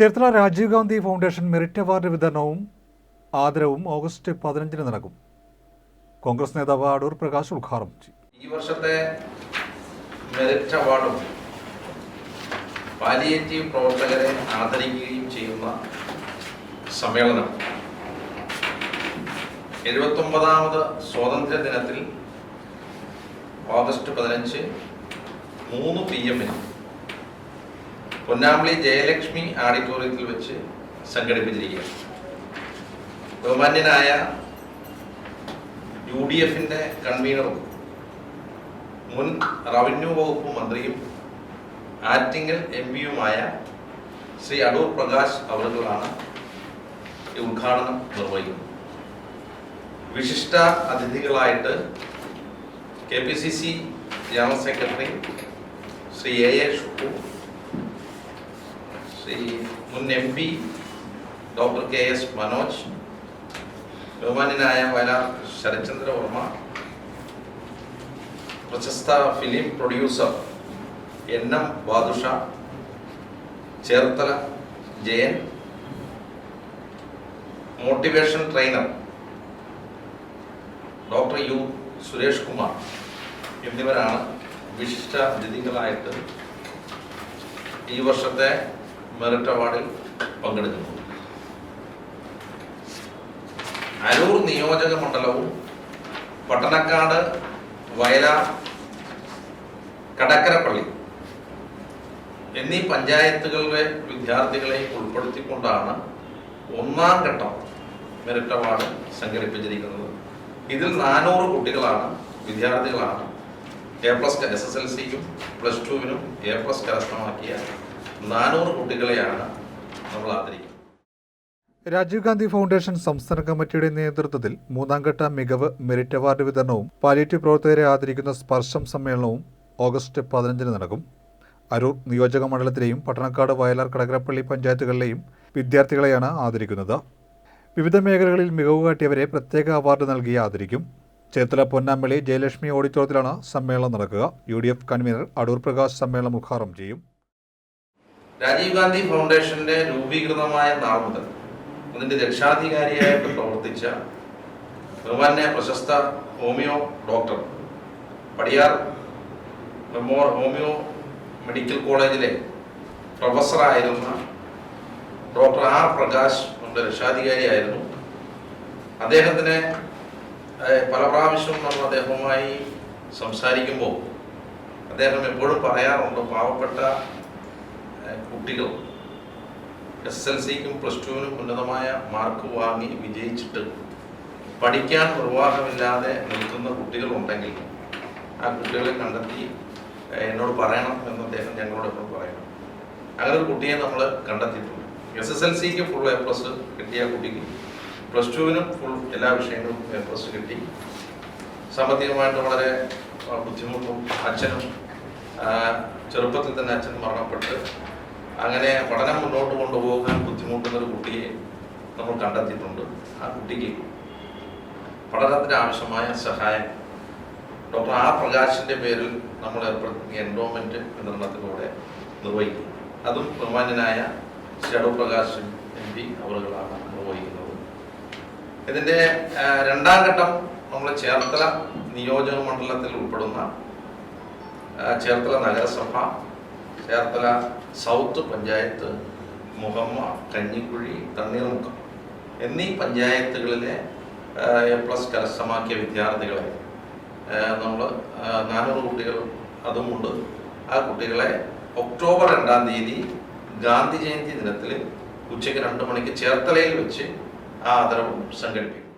Cherthala Rajiv Gandhi foundation merit award വിതരണവും ആദരവും August 15 നടക്കും. കോൺഗ്രസ് നേതാവ് അടൂർ പ്രകാശ് ഉദ്ഘാടനം ചെയ്യും. ഈ വർഷത്തെ മെറിറ്റ് അവാർഡും പാലിയേറ്റീവ് പ്രവർത്തകരെ ആദരിക്കുകയും ചെയ്യുന്ന സമ്മേളനം 79ാമത് സ്വാതന്ത്ര്യ ദിനത്തിൽ ഓഗസ്റ്റ് 15 3 PM പൊന്നാമ്പളി ജയലക്ഷ്മി ഓഡിറ്റോറിയത്തിൽ വെച്ച് സംഘടിപ്പിച്ചിരിക്കുകയാണ്. ബഹുമാന്യനായ UDFന്റെ കൺവീനറും മുൻ റവന്യൂ വകുപ്പ് മന്ത്രിയും ആറ്റിങ്ങൽ MP-യുമായ ശ്രീ അടൂർ പ്രകാശ് അവറുകളാണ് ഈ ഉദ്ഘാടനം നിർവഹിക്കുന്നത്. വിശിഷ്ട അതിഥികളായിട്ട് KPCC general secretary Shri A Shukku, Shri മുൻ MP ഡോക്ടർ KS മനോജ്, ബഹുമാന്യനായ വയലാർ ശരത്ചന്ദ്ര വർമ്മ, പ്രശസ്ത film producer NM Badusha, Cherthala Jayan, motivation trainer doctor U Suresh Kumar എന്നിവരാണ് വിശിഷ്ട അതിഥികളായിട്ട് ഈ വർഷത്തെ മെറിറ്റ് അവാർഡിൽ പങ്കെടുക്കുന്നത്. അരൂർ നിയോജക മണ്ഡലവും പട്ടണക്കാട്, വയലാർ, കടക്കരപ്പള്ളി എന്നീ പഞ്ചായത്തുകളിലെ വിദ്യാർത്ഥികളെ ഉൾപ്പെടുത്തിക്കൊണ്ടാണ് 1ാം ഘട്ടം മെറിറ്റ് അവാർഡ് സംഘടിപ്പിച്ചിരിക്കുന്നത്. ഇതിൽ 400 കുട്ടികളാണ്, വിദ്യാർത്ഥികളാണ് A+ SSLCക്കും +2-നും A+ കരസ്ഥമാക്കിയ 400 കുട്ടികളെയാണ് നമ്മൾ ആദരിക്കുന്നത്. രാജീവ് ഗാന്ധി ഫൗണ്ടേഷൻ സംസ്ഥാന കമ്മിറ്റിയുടെ നേതൃത്വത്തിൽ 3ാം ഘട്ട മികവ് മെറിറ്റ് അവാർഡ് വിതരണവും പാലിയേറ്റീവ് പ്രവർത്തകരെ ആദരിക്കുന്ന സ്പർശം സമ്മേളനവും ഓഗസ്റ്റ് 15 നടക്കും. അരൂർ നിയോജക മണ്ഡലത്തിലെയും പട്ടണക്കാട്, വയലാർ, കടകരപ്പള്ളി പഞ്ചായത്തുകളിലെയും വിദ്യാർത്ഥികളെയാണ് ആദരിക്കുന്നത്. വിവിധ മേഖലകളിൽ മികവ് കാട്ടിയവരെ പ്രത്യേക അവാർഡ് നൽകി ആദരിക്കും. ചേർത്തല പൊന്നാമ്പളി ജയലക്ഷ്മി ഓഡിറ്റോറിയത്തിലാണ് സമ്മേളനം നടക്കുക. UDF കൺവീനർ അടൂർ പ്രകാശ് സമ്മേളനം ഉദ്ഘാടനം ചെയ്യും. രാജീവ് ഗാന്ധി ഫൗണ്ടേഷന്റെ രൂപീകൃതമായ നാൾ മുതൽ അതിന്റെ രക്ഷാധികാരിയായിട്ട് പ്രവർത്തിച്ച ബഹുമാന്യ പ്രശസ്ത homeo doctor, Padiyar homeo medical കോളേജിലെ പ്രൊഫസറായിരുന്ന ഡോക്ടർ R പ്രകാശ് നമ്മുടെ രക്ഷാധികാരിയായിരുന്നു. അദ്ദേഹത്തിന് പല പ്രാവശ്യം നമ്മൾ അദ്ദേഹവുമായി സംസാരിക്കുമ്പോൾ അദ്ദേഹം എപ്പോഴും പറയാറുണ്ട്, പാവപ്പെട്ട കുട്ടികൾ SSLCക്കും +2-നും ഉന്നതമായ മാർക്ക് വാങ്ങി വിജയിച്ചിട്ട് പഠിക്കാൻ നിർവാഹമില്ലാതെ നിൽക്കുന്ന കുട്ടികളുണ്ടെങ്കിൽ ആ കുട്ടികളെ കണ്ടെത്തി എന്നോട് പറയണം എന്ന് അദ്ദേഹം ഞങ്ങളോട് എപ്പോഴും പറയണം. അങ്ങനെ ഒരു കുട്ടിയെ നമ്മൾ കണ്ടെത്തിയിട്ടുണ്ട്. SSLCക്ക് ഫുൾ A+ കിട്ടിയ കുട്ടിക്ക് +2-നും ഫുൾ എല്ലാ വിഷയങ്ങളും A+ കിട്ടി. സാമ്പത്തികമായിട്ട് വളരെ ബുദ്ധിമുട്ടും, അച്ഛനും ചെറുപ്പത്തിൽ തന്നെ അച്ഛൻ മരണപ്പെട്ട് അങ്ങനെ പഠനം മുന്നോട്ട് കൊണ്ടുപോകാൻ ബുദ്ധിമുട്ടുന്ന ഒരു കുട്ടിയെ നമ്മൾ കണ്ടെത്തിയിട്ടുണ്ട്. ആ കുട്ടിക്ക് പഠനത്തിന് ആവശ്യമായ സഹായം ഡോക്ടർ R പ്രകാശിന്റെ പേരിൽ നമ്മൾ ഏർപ്പെടുത്തിയ എൻഡോമെന്റ് വിതരണത്തിലൂടെ നിർവഹിക്കും. അതും ബഹുമാന്യനായ ശ്രീ അടൂർ പ്രകാശ് MP അവറുകളാണ് നിർവഹിക്കുന്നത്. ഇതിന്റെ 2ാം ഘട്ടം നമ്മൾ ചേർത്തല നിയോജക മണ്ഡലത്തിൽ ഉൾപ്പെടുന്ന ചേർത്തല നഗരസഭ, ചേർത്തല സൗത്ത് പഞ്ചായത്ത്, മുഹമ്മ, കഞ്ഞിക്കുഴി, തണ്ണീർമുക്കം എന്നീ പഞ്ചായത്തുകളിലെ A+ കരസ്ഥമാക്കിയ വിദ്യാർത്ഥികളെ നമ്മൾ 400 കുട്ടികൾ അതുമുണ്ട്. ആ കുട്ടികളെ ഒക്ടോബർ 2-ാം തീയതി ഗാന്ധി ജയന്തി ദിനത്തിൽ ഉച്ചയ്ക്ക് 2 മണിക്ക് ചേർത്തലയിൽ വെച്ച് ആ ആദരവും സംഘടിപ്പിക്കും.